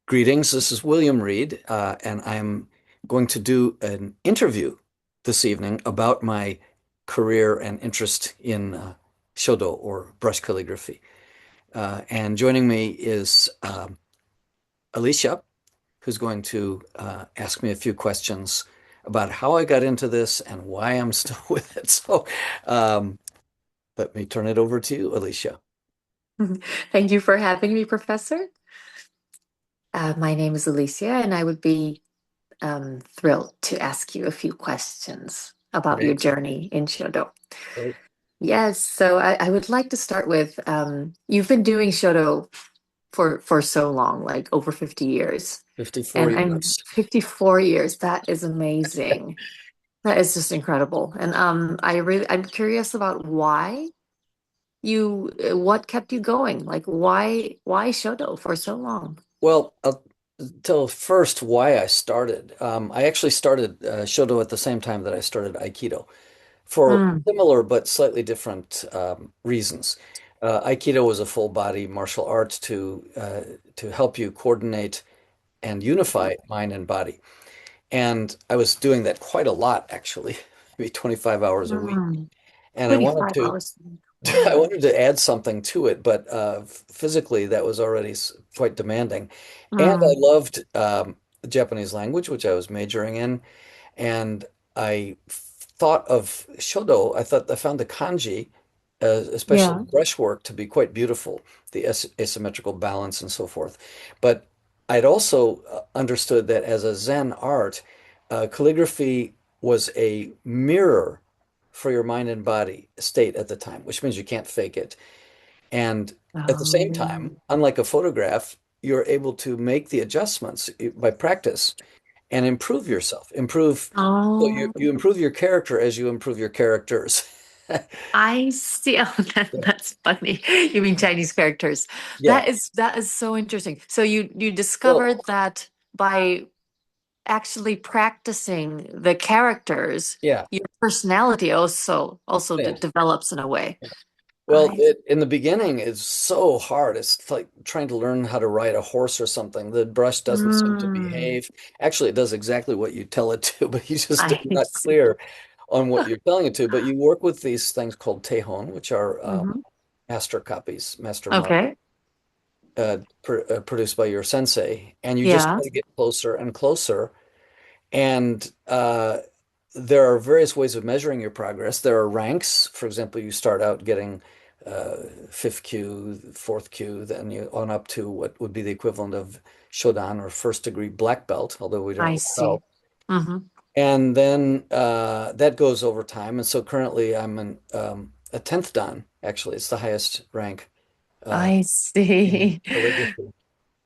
Greetings, this is William Reed, and I'm going to do an interview this evening about my career and interest in Shodo or brush calligraphy. And joining me is Alicia, who's going to ask me a few questions about how I got into this and why I'm still with it. So um, let me turn it over to you, Alicia. Thank you for having me, Professor. My name is Alicia, and I would be thrilled to ask you a few questions about your Great. journey in Shodo. Great. Yes, so I would like to start with you've been doing Shodo for so long, like over 50 years. 54 And I'm years. 54 years. That is amazing. That is just incredible. And I'm curious about what kept you going? Like why Shodo for so long? Well, I'll tell first why I started. I actually started Shodo at the same time that I started Aikido for Mm, similar but slightly different reasons. Aikido was a full body martial art to help you coordinate and unify mind and body. And I was doing that quite a lot, actually, maybe 25 hours a week. mm. And I wanted 25 to hours. I Wow. wanted to add something to it, but physically that was already quite demanding. And I Mm, loved the Japanese language, which I was majoring in, and I thought of Shodo. I found the kanji, especially yeah. the brushwork, to be quite beautiful, the asymmetrical balance and so forth. But I'd also understood that as a Zen art, calligraphy was a mirror for your mind and body state at the time, which means you can't fake it. And at the same Oh. time, unlike a photograph, you're able to make the adjustments by practice and improve yourself. So Oh, you improve your character as you improve your characters. I see. Oh, that's funny. You mean Chinese characters. Yeah. That is so interesting. So you Well, discovered that by actually practicing the characters, yeah. your personality also Yeah. develops in a way. Well, I in the beginning, it's so hard. It's like trying to learn how to ride a horse or something. The brush doesn't seem to mm, behave. Actually, it does exactly what you tell it to, but you just are I not see. clear on what you're telling it to. But you work with these things called teihon, which are Mhm. master copies, master mark, Okay. produced by your sensei, and you just Yeah. try to get closer and closer. And there are various ways of measuring your progress. There are ranks. For example, you start out getting fifth Q, fourth Q, then you on up to what would be the equivalent of Shodan or first degree black belt, although we don't I wear see. belt. Hmm. And then that goes over time. And so currently I'm a 10th Dan, actually. It's the highest rank uh, I in see. calligraphy.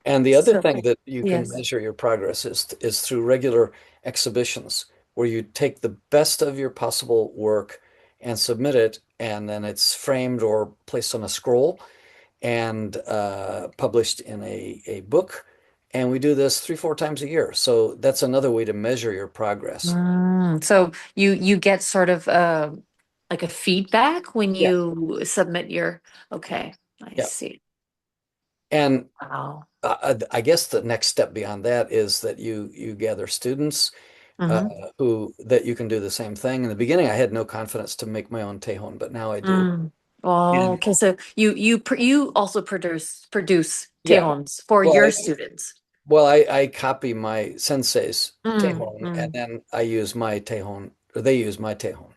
And the other So, thing that you can yes. measure your progress is through regular exhibitions where you take the best of your possible work and submit it, and then it's framed or placed on a scroll and published in a book. And we do this 3, 4 times a year. So that's another way to measure your progress. So you get sort of like a feedback when Yeah, you submit your okay, I yeah. see. And Wow. I guess the next step beyond that is that you gather students uh, Hmm. who that you can do the same thing. In the beginning, I had no confidence to make my own tejon, but now I do. Mm. Oh, And okay. So you also produce yeah, tehons for well, your students. I copy my sensei's Mm, tejon, and mm, then I use my tejon, or they use my tejon.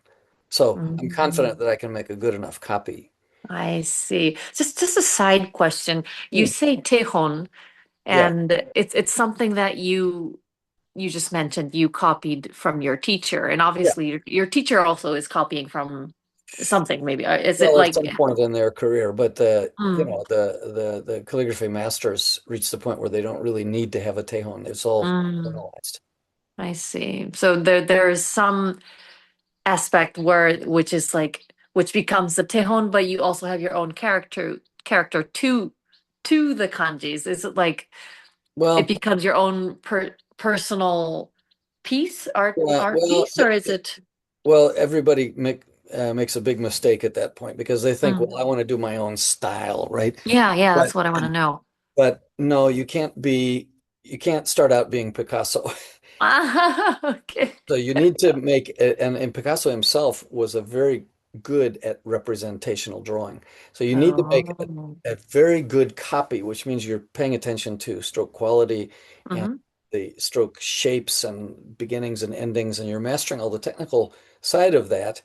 So I'm confident mm. that I can make a good enough copy. I see. Just a side question. You Hmm. say tejon, Yeah, and it's something that you just mentioned you copied from your teacher, and yeah. obviously your teacher also is copying from something, maybe. Is it Well, at like, some point in their career, but mm, the calligraphy masters reach the point where they don't really need to have a tejon. It's all mm, internalized. I see. So there is some aspect which is like which becomes the tejon, but you also have your own character to the kanjis. Is it like it Well, becomes your own personal piece, yeah, art piece, or is it? everybody makes a big mistake at that point because they think, well, Mm. I want to do my own style, right? Yeah, yeah, But that's what I want to know. no, you can't be. you can't start out being Picasso. Ah, okay. So you need to make, and Picasso himself was a very good at representational drawing. So you need to make Oh. a very good copy, which means you're paying attention to stroke quality and Hmm. the stroke shapes and beginnings and endings, and you're mastering all the technical side of that.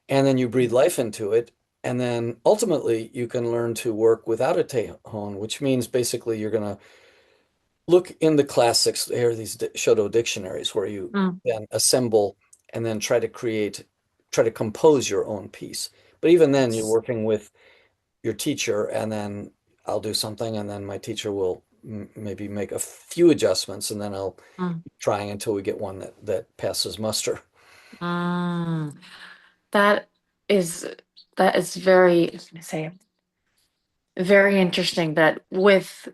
And then you breathe life into it. And then ultimately you can learn to work without a tejon, which means basically you're going to look in the classics. There are these Shodo dictionaries where you Mm. then assemble and then try to compose your own piece. But even then, you're Yes. working with your teacher, and then I'll do something, and then my teacher will maybe make a few adjustments, and then I'll Mm. keep trying until we get one that passes muster. Mm. That is that is very, I was gonna say, very interesting that with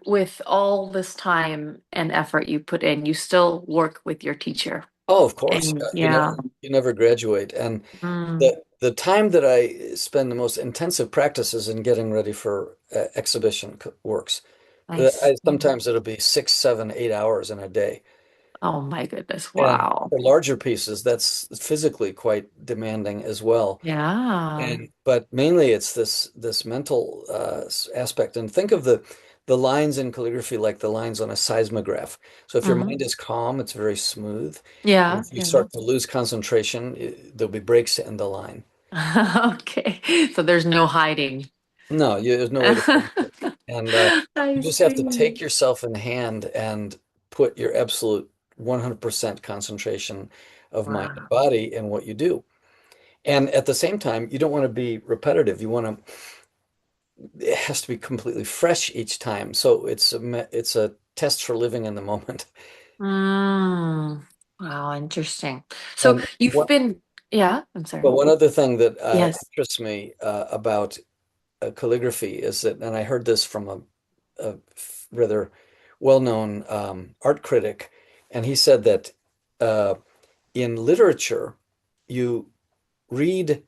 all this time and effort you put in, you still work with your teacher. Oh, of course, And you yeah. never graduate, and Mm. the time that I spend the most intensive practice is in getting ready for exhibition works. I see. Sometimes it'll be 6, 7, 8 hours in a day. Oh my goodness. And Wow. for larger pieces, that's physically quite demanding as well. Yeah. And but mainly it's this mental aspect. And think of the lines in calligraphy like the lines on a seismograph. So if your Hmm. mind is calm, it's very smooth. Yeah, If you yeah. start to lose concentration, there'll be breaks in the line. Okay. So there's no hiding. No, there's no way to fake it. And you I just have to take see. yourself in hand and put your absolute 100% concentration of mind and Wow. body in what you do. And at the same time, you don't want to be repetitive. It has to be completely fresh each time. So it's a test for living in the moment. Mm. Wow, interesting. So And you've been, yeah, I'm sorry. one other thing that Yes. interests me about calligraphy is that, and I heard this from a rather well-known art critic, and he said that uh, in literature, you read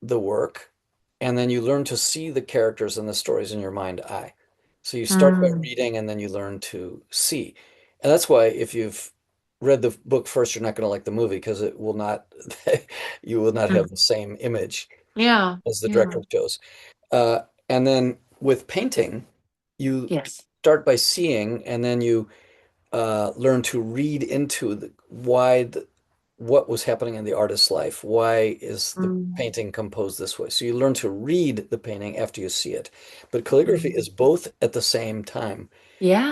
the work and then you learn to see the characters and the stories in your mind eye. So you start by Mm. reading and then you learn to see. And that's why if you've read the book first, you're not going to like the movie because it will not, you will not have Mm. the same image Yeah, as the yeah. director shows. And then with painting, you Yes. start by seeing, and then you learn to read into what was happening in the artist's life. Why is the Mm. painting composed this way? So you learn to read the painting after you see it. But calligraphy Mm. is both at the same time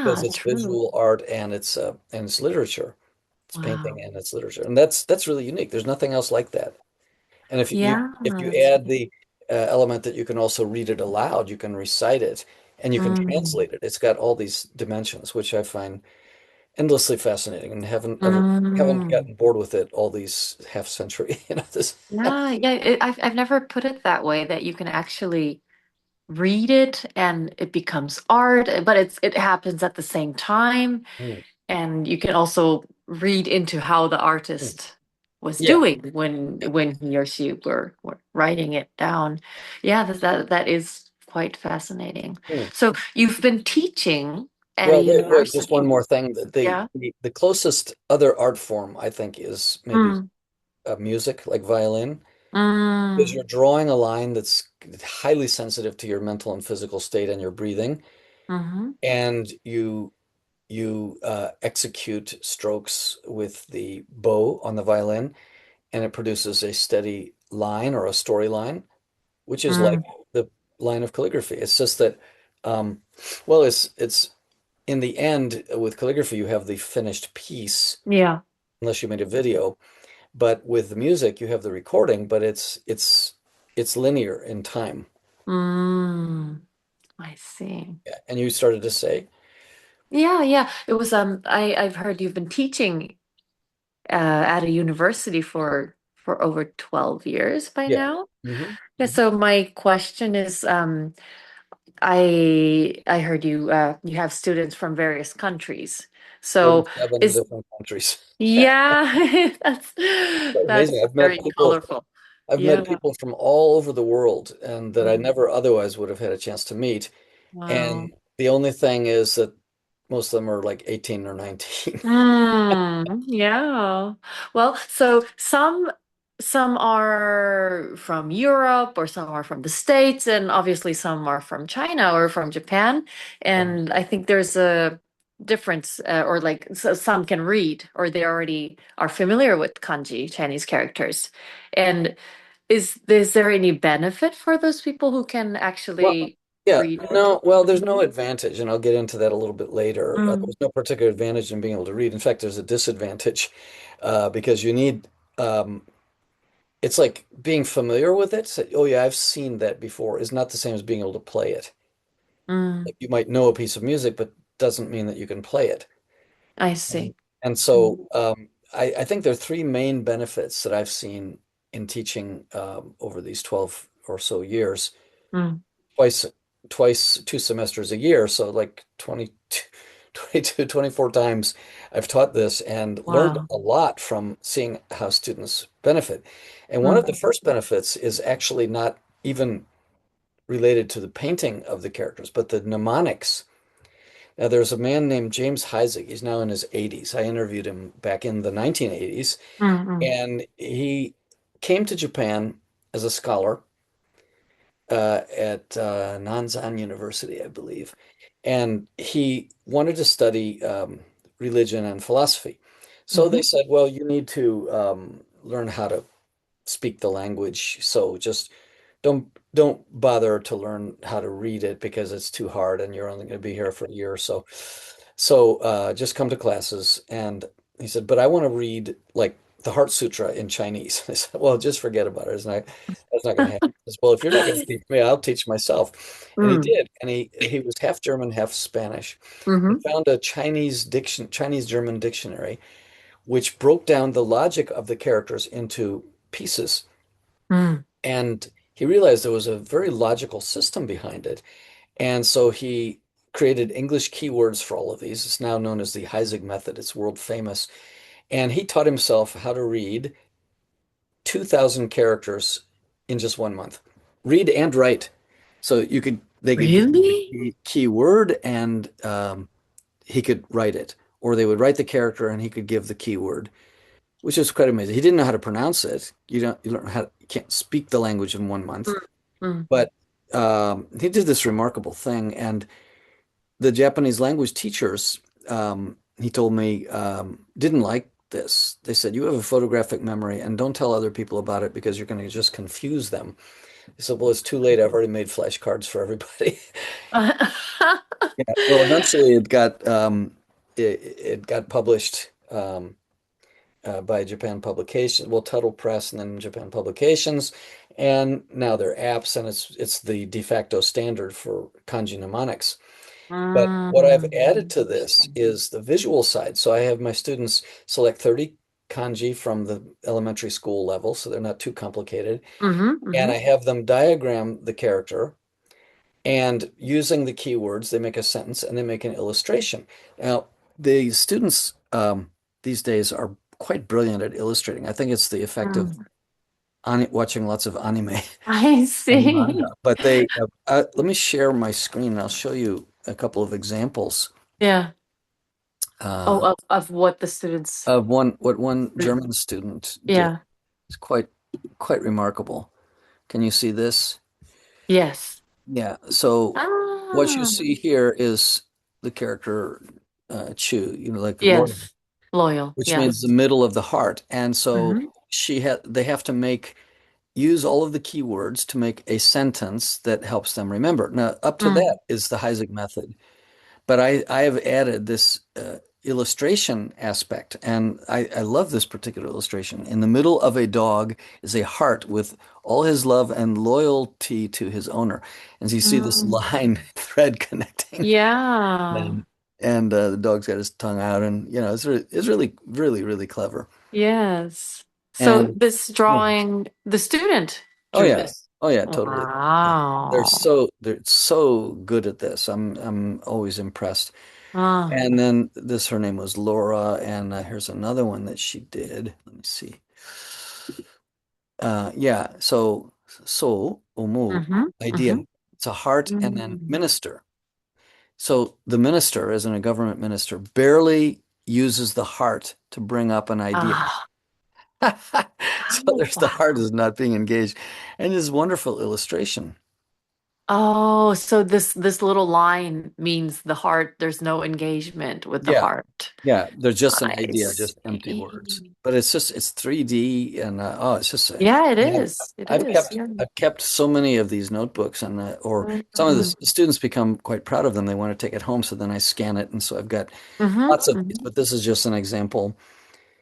because Yeah, it's true. visual art and it's literature. It's painting Wow. and it's literature, and that's really unique. There's nothing else like that. And Yeah, if you that's add the element that you can also read it aloud, you can recite it, and you can mm. translate it. It's got all these dimensions, which I find endlessly fascinating, and haven't Mm. gotten bored with it all these half century. This. Yeah, yeah. I've never put it that way that you can actually read it and it becomes art, but it happens at the same time. Mm, And you can also read into how the mm. artist was Yeah. doing when he or she were writing it down. Yeah, that is quite fascinating. Mm. So you've been teaching at a Well, wait, just one university. more thing. Yeah. The closest other art form I think is maybe Mm, music, like violin, because mm, you're drawing a line that's highly sensitive to your mental and physical state and your breathing, mm-hmm, and you execute strokes with the bow on the violin, and it produces a steady line or a story line, which is like mm, the line of calligraphy. It's just that, um, well, it's in the end with calligraphy, you have the finished piece, yeah. unless you made a video. But with the music, you have the recording, but it's linear in time. Mm, I see. Yeah. And you started to say, Yeah, yeah. It was I've heard you've been teaching at a university for over 12 years by yeah. now. Hmm. Yeah, so my question is, I heard you have students from various countries. So 47 is different countries. yeah, Quite amazing. that's very colorful. I've met Yeah. people from all over the world and that I Mm. never otherwise would have had a chance to meet. Wow. And the only thing is that most of them are like 18 or 19. Yeah. Well, so some are from Europe or some are from the States and obviously some are from China or from Japan. And I think there's a difference or like so some can read or they already are familiar with kanji, Chinese characters. And is there any benefit for those people who can Well, actually yeah, read it? no, well, there's no advantage, and I'll get into that a little bit later. Mm, There's no particular advantage in being able to read. In fact, there's a disadvantage because you need, it's like being familiar with it. So, oh, yeah, I've seen that before is not the same as being able to play it. mm, Like you might know a piece of music, but doesn't mean that you can play it. I And, see. and Mm, so I think there are three main benefits that I've seen in teaching over these 12 or so years. mm, twice twice 2 semesters a year, so like 22, 24 times I've taught this and learned wow. a lot from seeing how students benefit. And one of the Mm, first benefits is actually not even related to the painting of the characters, but the mnemonics. Now, there's a man named James Heisig. He's now in his 80s. I interviewed him back in the 1980s, mm, mm, and he came to Japan as a scholar at Nanzan University, I believe. And he wanted to study religion and philosophy. So they mhm, said, well, you need to learn how to speak the language. So just don't bother to learn how to read it because it's too hard and you're only going to be here for a year or so. So just come to classes. And he said, but I want to read like the Heart Sutra in Chinese. I said, well, just forget about it. That's not going to happen. He says, well, if you're not going to teach me, I'll teach myself. And he mm, did. And he was half German, half Spanish. He mhm, found a Chinese German dictionary, which broke down the logic of the characters into pieces. mm, And he realized there was a very logical system behind it. And so he created English keywords for all of these. It's now known as the Heisig method. It's world famous. And he taught himself how to read 2,000 characters in just 1 month. Read and write. So they could give him the really? keyword and he could write it. Or they would write the character and he could give the keyword, which is quite amazing. He didn't know how to pronounce it. You learn how you can't speak the language in 1 month. Mm, mm, But he did this remarkable thing, and the Japanese language teachers, he told me, didn't like this. They said, "You have a photographic memory, and don't tell other people about it because you're going to just confuse them." I said, "Well, it's too late. I've already made flashcards for everybody." Yeah. Well, eventually, it got published by Japan Publications, well, Tuttle Press, and then Japan Publications, and now they're apps, and it's the de facto standard for kanji mnemonics. But what I've added to this Interesting. is the visual side. So I have my students select 30 kanji from the elementary school level, so they're not too complicated. Mm-hmm, And mm-hmm, I have them diagram the character, and using the keywords, they make a sentence and they make an illustration. Now, the students these days are quite brilliant at illustrating. I think it's the effect of mm. watching lots of anime I and manga. see. But let me share my screen and I'll show you a couple of examples. Yeah. Oh, Uh, of what the students. of what one German student did. Yeah. It's quite remarkable. Can you see this? Yes. Yeah. So what you Ah, see here is the character Chu, like Lord, yes. Loyal. which means the Yes. middle of the heart. And so Mm-hmm. they have to use all of the keywords to make a sentence that helps them remember. Now, up to that Mm, is the Heisig method. But I have added this illustration aspect, and I love this particular illustration. In the middle of a dog is a heart with all his love and loyalty to his owner. And so you see this mm. line thread connecting, Yeah. and the dog's got his tongue out, and it's really, really, really clever. Yes. So And this yeah. drawing, the student Oh drew yeah, this. oh yeah, totally. Yeah. Wow. They're so good at this. I'm always impressed. Ah. And then her name was Laura, and here's another one that she did. Let me see. Yeah, so omu, Mm-hmm. idea. Mm-hmm. It's a heart and then Mm. minister. So the minister, as in a government minister, barely uses the heart to bring up an idea. Ah, So oh, there's the heart wow. is not being engaged. And this wonderful illustration. Oh, so this little line means the heart, there's no engagement with the Yeah. heart. Yeah. There's just an I idea, just empty words. see. But it's 3D and oh, it's just Yeah, it yeah, is. It is. Yeah. I've kept so many of these notebooks and or some of the Mm-hmm. students become quite proud of them. They want to take it home, so then I scan it, and so I've got lots of these. Mm-hmm. But this is just an example.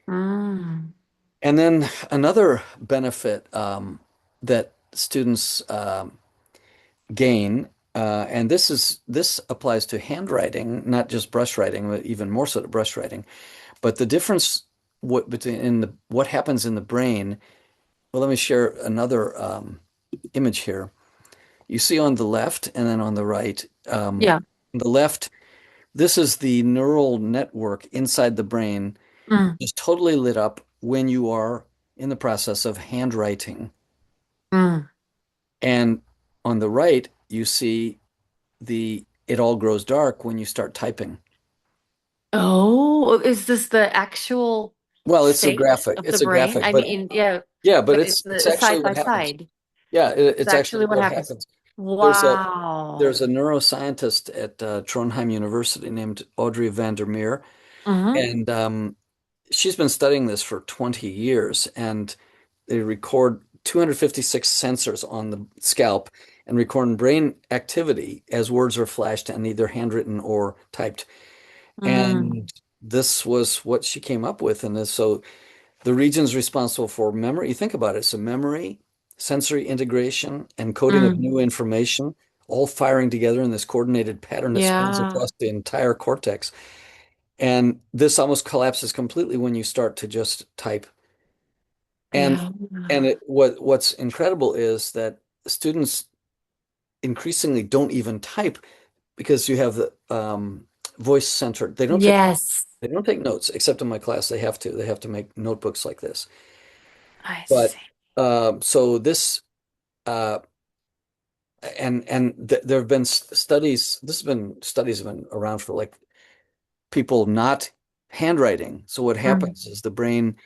Mm. And then another benefit that students gain, and this applies to handwriting, not just brush writing, but even more so to brush writing. But the difference between what happens in the brain. Well, let me share another image here. You see on the left and then on the right. Yeah. On the left, this is the neural network inside the brain, Mm. is totally lit up when you are in the process of handwriting. Mm. And on the right, you see the it all grows dark when you start typing. Oh, is this the actual Well, it's a state graphic. of the It's a brain? graphic, I but mean, yeah, yeah, but but it's it's the actually side by what happens. side. Yeah, It's it's actually actually what what happens. happens. There's a Wow. there's a neuroscientist at Trondheim University named Audrey van der Meer, Mm-hmm. and she's been studying this for 20 years. And they record 256 sensors on the scalp and record brain activity as words are flashed and either handwritten or typed. Mm. And this was what she came up with. And so the regions responsible for memory, you think about it, so memory, sensory integration, and coding of Mm. new information, all firing together in this coordinated pattern that spans Yeah. across the entire cortex. And this almost collapses completely when you start to just type. And Yeah. what's incredible is that students increasingly don't even type because you have the voice centered. Yes, They don't take notes, except in my class they have to. They have to make notebooks like this. I But see. so this uh, and th there have been studies. Studies have been around for like people not handwriting. So what Mm. happens is the brain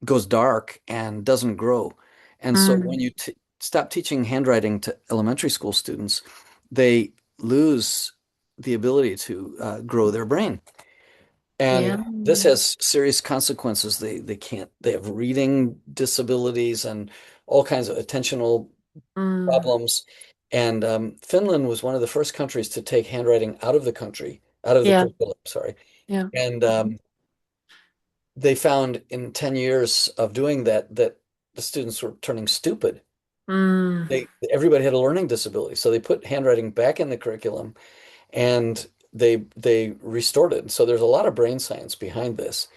goes dark and doesn't grow. And so when Mm. you t stop teaching handwriting to elementary school students, they lose the ability to grow their brain. Yeah. And this has serious consequences. They have reading disabilities and all kinds of attentional Mm. problems. And Finland was one of the first countries to take handwriting out of the country, out of the Yeah. curriculum, sorry. Yeah. And they found in 10 years of doing that that the students were turning stupid. Mm. Everybody had a learning disability. So they put handwriting back in the curriculum and they restored it. So there's a lot of brain science behind this.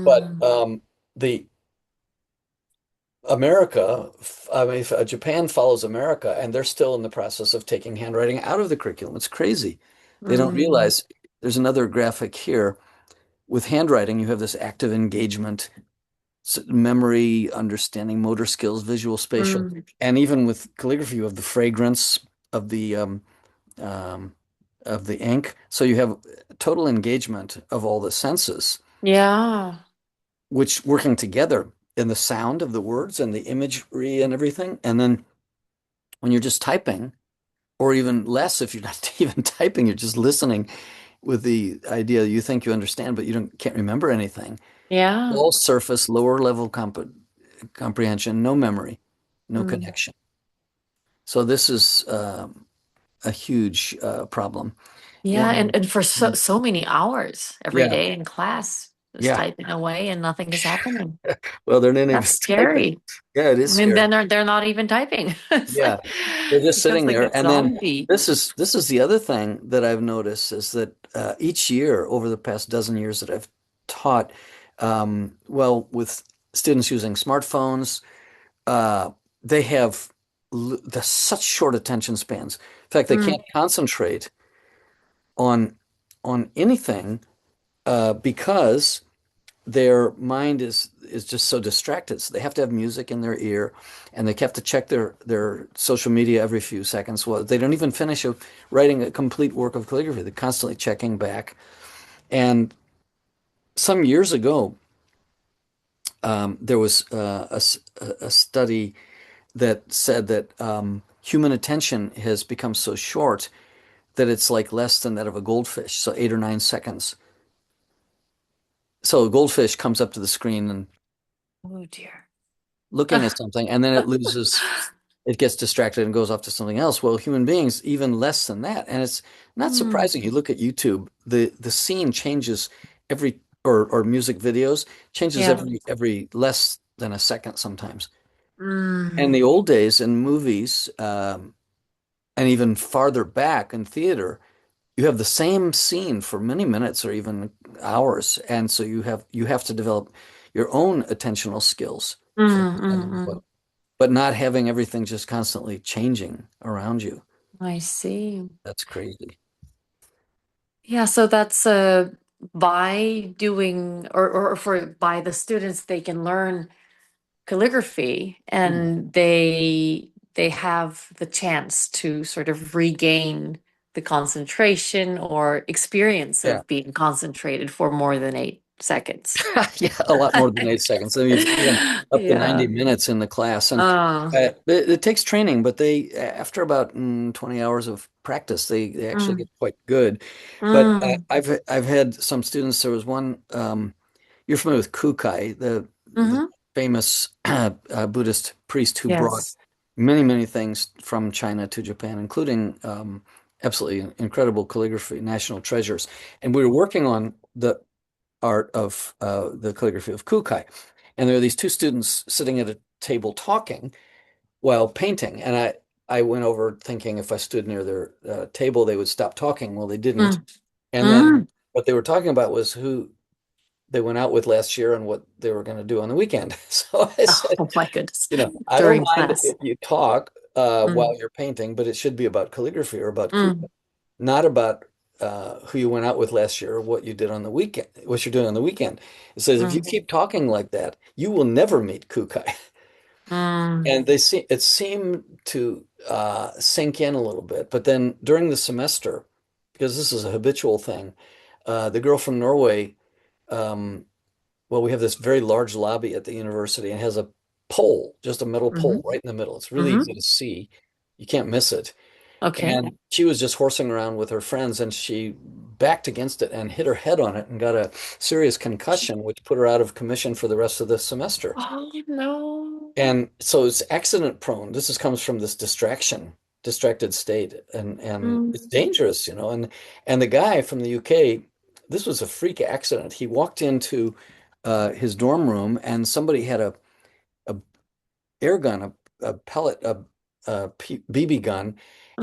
But Mm. the America, I mean, Japan follows America, and they're still in the process of taking handwriting out of the curriculum. It's crazy. They don't Mm. realize there's another graphic here. With handwriting, you have this active engagement, memory, understanding, motor skills, visual, spatial, Mm. and even with calligraphy, you have the fragrance of um, the ink. So you have total engagement of all the senses, Yeah. which working together in the sound of the words and the imagery and everything. And then when you're just typing, or even less if you're not even typing, you're just listening with the idea you think you understand, but you can't remember anything. Yeah. All surface, lower level comprehension, no memory, no Mm. connection. So this is a huge problem. Yeah, And and for so many hours every yeah, day in class, just yeah. typing away and nothing is happening. Well, they're not even That's typing. scary. Yeah, it I is mean, scary. then they're not even typing. It's Yeah, like they're just becomes sitting like a there. And then zombie. this is the other thing that I've noticed is that each year over the past dozen years that I've taught, well, with students using smartphones, uh, they have such short attention spans. In fact, they Mm. can't concentrate on anything because their mind is just so distracted. So they have to have music in their ear, and they have to check their social media every few seconds. Well, they don't even finish writing a complete work of calligraphy. They're constantly checking back. And some years ago, there was a study that said that human attention has become so short that it's like less than that of a goldfish, so 8 or 9 seconds. So a goldfish comes up to the screen and Oh dear. looking at something, and then it gets distracted and goes off to something else. Well, human beings, even less than that. And it's not Mm, surprising. You look at YouTube, the scene changes every, or music videos changes yeah. every less than a second sometimes. And Mm, the old days in movies, and even farther back in theater, you have the same scene for many minutes or even hours, and so you have to develop your own attentional skills for mm, that kind of mm, input, mm. but not having everything just constantly changing around you. I see. That's crazy. Yeah, so that's by doing or for by the students they can learn calligraphy Hmm. and they have the chance to sort of regain the concentration or experience Yeah. of being concentrated for more than 8 seconds. Yeah, a lot more than 8 seconds. I mean, even up to 90 Yeah. minutes in the class. And Oh. it takes training, but after about 20 hours of practice, they actually Mm, get quite good. But mm, I've had some students. There was one, you're familiar with Kukai, the hmm. famous Buddhist priest who brought Yes. many things from China to Japan, including absolutely incredible calligraphy, national treasures. And we were working on the art of the calligraphy of Kukai. And there are these two students sitting at a table talking while painting. And I went over thinking if I stood near their table, they would stop talking. Well, they didn't. Mm, And then mm. what they were talking about was who they went out with last year and what they were going to do on the weekend. So I said, Oh my goodness. I don't During mind class. if you talk while Mm, you're painting, but it should be about calligraphy or about Kukai, mm, not about who you went out with last year or what you did on the weekend, what you're doing on the weekend. It says if you mm, keep talking like that, you will never meet Kukai. mm, And it seemed to sink in a little bit. But then during the semester, because this is a habitual thing, the girl from Norway, um, well, we have this very large lobby at the university and has a pole, just a metal hmm. pole right in the middle. It's really easy Hmm. to see. You can't miss it. Okay. And she was just horsing around with her friends and she backed against it and hit her head on it and got a serious concussion, which put her out of commission for the rest of the semester. Oh no. And so it's accident prone. Comes from this distracted state, and it's Mm, dangerous, and the guy from the UK, this was a freak accident. He walked into his dorm room and somebody had a air gun, a pellet, BB gun,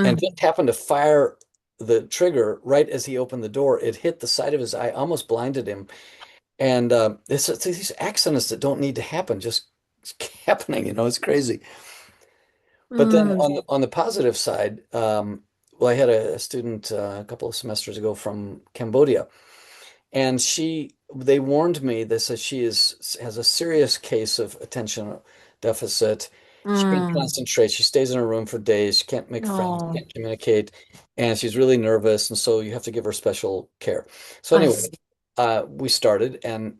and mm. just happened to fire the trigger right as he opened the door. It hit the side of his eye, almost blinded him. And it's these accidents that don't need to happen, just happening, it's crazy. But then Mm, on the positive side, well, I had a student a couple of semesters ago from Cambodia, and they warned me. They said she has a serious case of attention deficit. She can't mm. concentrate. She stays in her room for days. She can't make friends, Oh, can't communicate, and she's really nervous. And so you have to give her special care. So I anyway, see. we started, and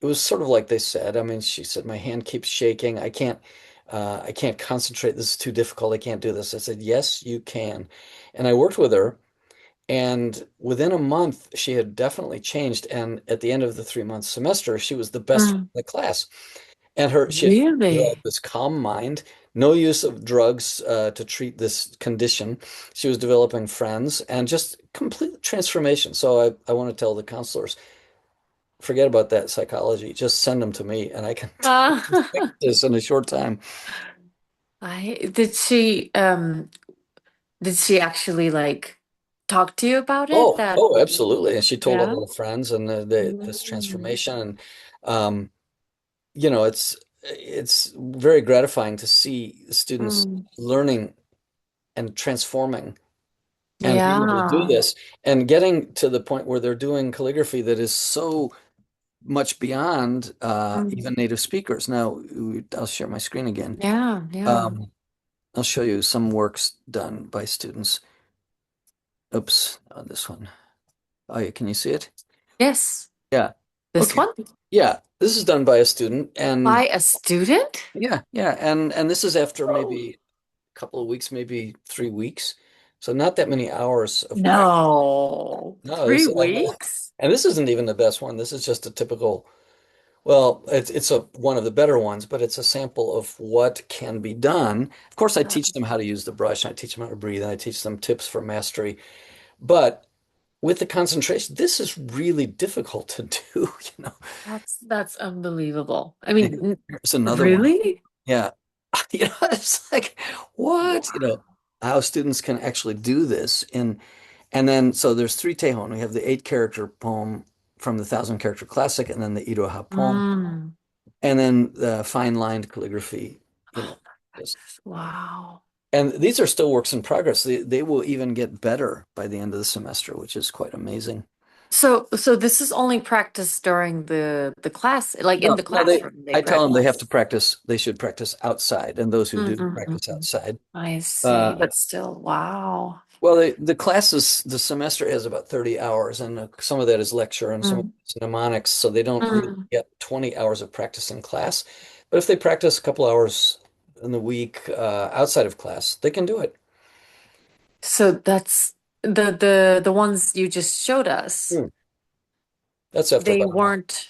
it was sort of like they said. I mean, she said, my hand keeps shaking. I can't concentrate. This is too difficult. I can't do this. I said, yes, you can. And I worked with her. And within a month, she had definitely changed. And at the end of the 3 month semester, she was the best in Mm. the class. She had developed Really? this calm mind, no use of drugs to treat this condition. She was developing friends and just complete transformation. So I want to tell the counselors, forget about that psychology. Just send them to me and I can fix Uh, this in a short time. I did she actually like talk to you about it that Oh, absolutely. And she told yeah? all her friends and this Mm, transformation. And, um, it's very gratifying to see students mm. learning and transforming and being able to do Yeah. this and getting to the point where they're doing calligraphy that is so much beyond Mm. even native speakers. Now, I'll share my screen again. Yeah, yeah. Um, I'll show you some works done by students. Oops, on this one. Oh, yeah, can you see it? Yes. Yeah. This Okay. one? Yeah, this is done by a student, and By a student? yeah, and this is after maybe a couple of weeks, maybe 3 weeks. So not that many hours of practice. No. No, Three this weeks? and this isn't even the best one. This is just a typical. Well, it's a one of the better ones, but it's a sample of what can be done. Of course, I Uh, teach them how to use the brush, and I teach them how to breathe, and I teach them tips for mastery. But with the concentration, this is really difficult to do, you know. that's unbelievable. I And mean, here's another one. really? Yeah. You know, it's like, what? You know, Wow. how students can actually do this. And then, so there's three Tejon. We have the 8 character poem from the 1,000 character classic, and then the Iroha poem, Mm. and then the fine lined calligraphy, you Oh know. my Just, goodness. Wow. and these are still works in progress. They will even get better by the end of the semester, which is quite amazing. So this is only practice during the class, like in No, the no, classroom they I tell them they have to practice. practice, they should practice outside, and those who do practice Mm-mm-mm. outside. I see, Uh, but still, wow. well, the classes, the semester has about 30 hours, and some of that is lecture and some of Mm. it's mnemonics, so they don't really Mm. get 20 hours of practice in class. But if they practice a couple hours in the week outside of class, they can do it. So that's the ones you just showed us. Hmm. That's after They about a month. weren't,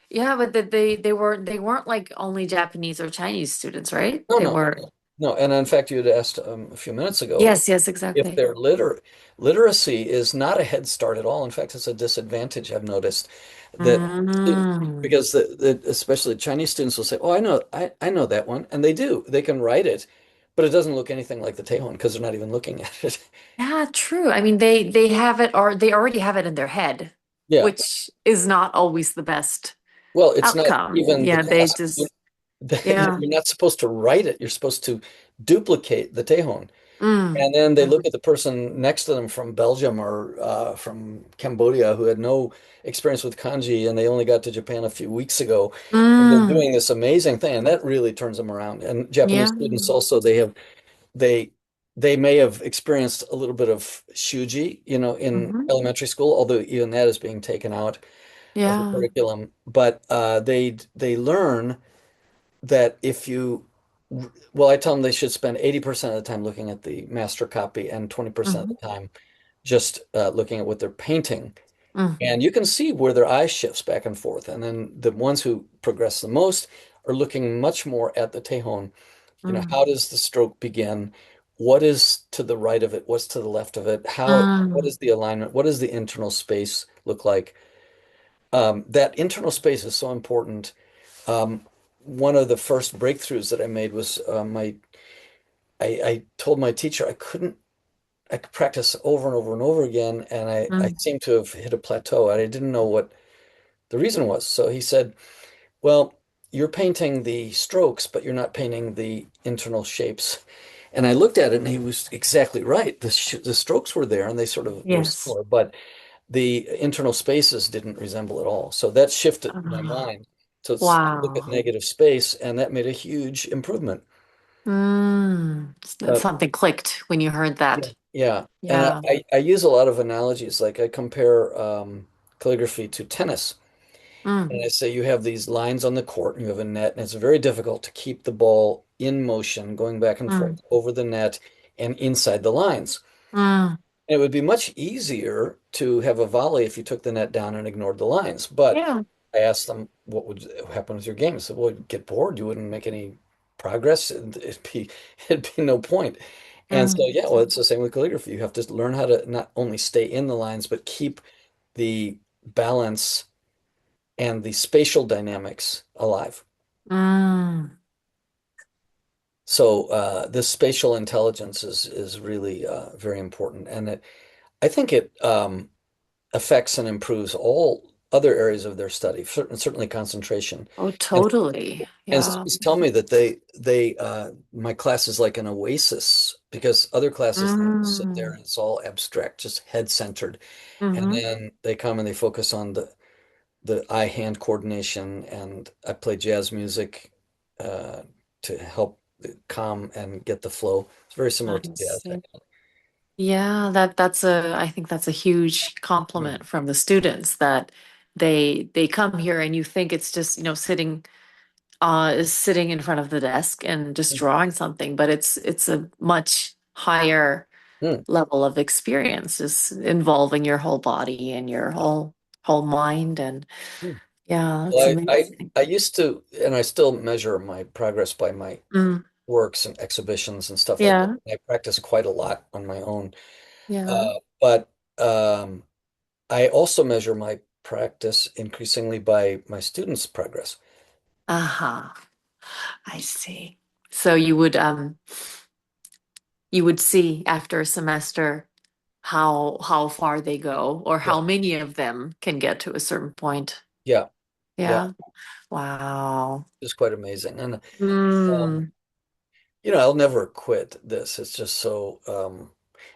yeah, but they weren't like only Japanese or Chinese students, right? No, They no, were. no, no. And in fact, you had asked a few minutes ago Yes, yes, if exactly. their literacy is not a head start at all. In fact, it's a disadvantage. I've noticed that Mm. because especially Chinese students will say, "Oh, I know that one," and they do. They can write it, but it doesn't look anything like the Tejon because they're not even looking at it. Yeah, true. I mean, they have it or they already have it in their head, Yeah. which is not always the best Well, it's not outcome. even the Yeah, they class. just yeah. You're not supposed to write it. You're supposed to duplicate the Tejon. Mm. And then they look Mm. at the person next to them from Belgium or from Cambodia who had no experience with kanji and they only got to Japan a few weeks ago. And they're Mm. doing this amazing thing, and that really turns them around. And Japanese Yeah. students also, they they may have experienced a little bit of shuji, in Hmm. elementary school, although even that is being taken out of the Yeah. curriculum. But they learn that if you, well, I tell them they should spend 80% of the time looking at the master copy and 20% of Hmm. the time just looking at what they're painting. Hmm. And you can see where their eye shifts back and forth. And then the ones who progress the most are looking much more at the Tejon. Mm. How does the stroke begin? What is to the right of it? What's to the left of it? What Mm. is the alignment? What does the internal space look like? That internal space is so important. One of the first breakthroughs that I made was I told my teacher I could practice over and over and over again, and I Mm. seemed to have hit a plateau, and I didn't know what the reason was. So he said, "Well, you're painting the strokes, but you're not painting the internal shapes." And I looked at it, and he was exactly right. The strokes were there, and they sort of were Yes. similar, but the internal spaces didn't resemble at all. So that shifted my Ah, mind to look at wow. negative space, and that made a huge improvement. Mm. Uh, Something clicked when you heard yeah, that. yeah. And Yeah. I use a lot of analogies. Like I compare calligraphy to tennis. Mm. And I say you have these lines on the court and you have a net, and it's very difficult to keep the ball in motion, going back and Mm. forth over the net and inside the lines. Mm. And it would be much easier to have a volley if you took the net down and ignored the lines. But Yeah. I asked them, what would happen with your game? I said, well, you'd get bored. You wouldn't make any progress. It'd be no point. And so, Mm. yeah, well, it's the same with calligraphy. You have to learn how to not only stay in the lines, but keep the balance and the spatial dynamics alive. Mm. So this spatial intelligence is really very important, and I think it affects and improves all other areas of their study, certainly concentration. Oh, And, totally. and Yeah. students tell me that they my class is like an oasis because other classes they sit there Mm. and it's all abstract, just head centered, and Hmm. then they come and they focus on the eye-hand coordination, and I play jazz music uh, to help calm and get the flow. It's very similar I to jazz, see. actually. Yeah, I think that's a huge Mm, compliment from the students that they come here and you think it's just, sitting in front of the desk and just mm, drawing something, but it's a much higher mm, level of experience, is involving your whole body and your whole mind, and mm. yeah, it's Well, amazing. I used to, and I still measure my progress by my Mm, works and exhibitions and stuff like that. yeah, I practice quite a lot on my own. yeah. But I also measure my practice increasingly by my students' progress. Aha, I see. So you would see after a semester how far they go or Yeah, how many of them can get to a certain point. yeah, yeah. Yeah. Wow. It's quite amazing. And um, Mm. I'll never quit this. It's just so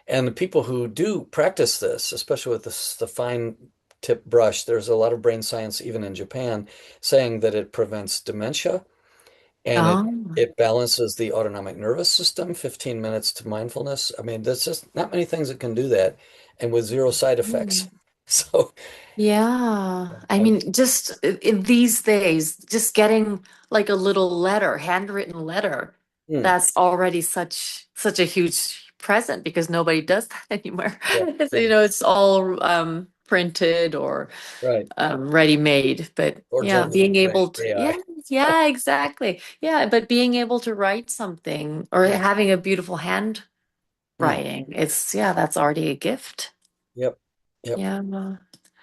and the people who do practice this, especially with the fine tip brush, there's a lot of brain science even in Japan saying that it prevents dementia and Oh. it balances the autonomic nervous system, 15 minutes to mindfulness. I mean, there's just not many things that can do that and with zero side effects. So, Yeah. I I, mean, just in these days, just getting like a little letter, handwritten letter, hmm, that's already such a huge present because nobody does that anymore. yeah, It's, yeah, it's all printed or right. ready made. But Or yeah, being generated by able to, yeah, AI. yeah, exactly. Yeah, but being able to write something or having a beautiful handwriting, Hmm, yeah, that's already a gift. yep. Yep. Yeah.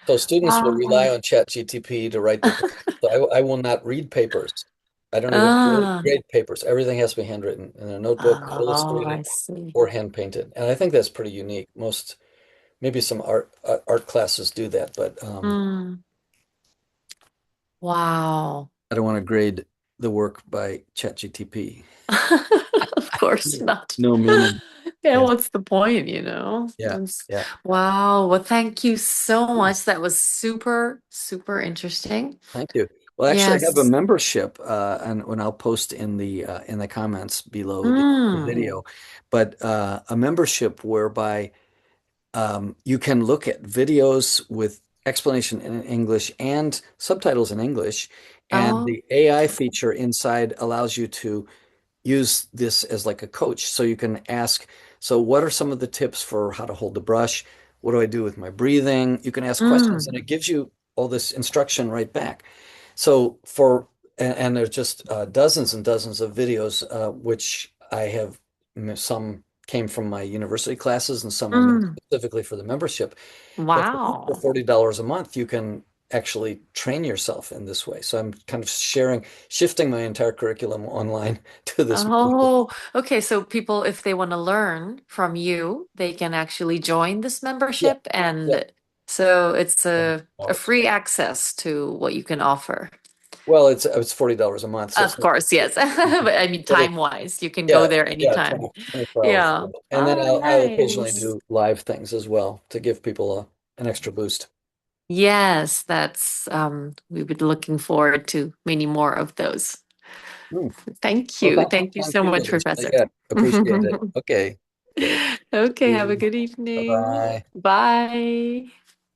So students will rely Wow. on ChatGTP to write their papers. So I will not read papers. I don't even Ah, grade papers. Everything has to be handwritten in a notebook, oh, illustrated, I see. or hand painted. And I think that's pretty unique. Most, maybe some art classes do that, but Hmm. Wow. I don't want to grade the work by ChatGTP. Of course not. No meaning. Yeah, Yeah, what's the point? yeah, yeah. Wow. Well, thank you so much. That was super, super interesting. Thank you. Well, actually, I have a Yes. membership, and when I'll post in the comments below the Mm. video, but a membership whereby you can look at videos with explanation in English and subtitles in English, and Oh. the AI feature inside allows you to use this as like a coach. So you can ask, so what are some of the tips for how to hold the brush? What do I do with my breathing? You can ask questions, and Mm. it gives you all this instruction right back. So and there's just dozens and dozens of videos, which I have, some came from my university classes and some were made Mm. specifically for the membership. But for Wow. $40 a month, you can actually train yourself in this way. So I'm kind of shifting my entire curriculum online to this membership. Oh, okay. So people, if they want to learn from you, they can actually join this Yeah, membership. yeah. And so it's a $100. free access to what you can offer. Well, it's $40 a month, so it's Of not, course, yes. But I mean, but it, time-wise, you can go yeah, there yeah, anytime. 24 hours. Yeah. And then Oh, I'll occasionally nice. do live things as well to give people an extra boost. Yes, we've been looking forward to many more of those. Hmm. Thank Well, you. thanks for Thank the you time so too, much, Alicia. Professor. Yeah, appreciate it. Okay. Okay. Okay, have a See good you. evening. Bye-bye. Bye.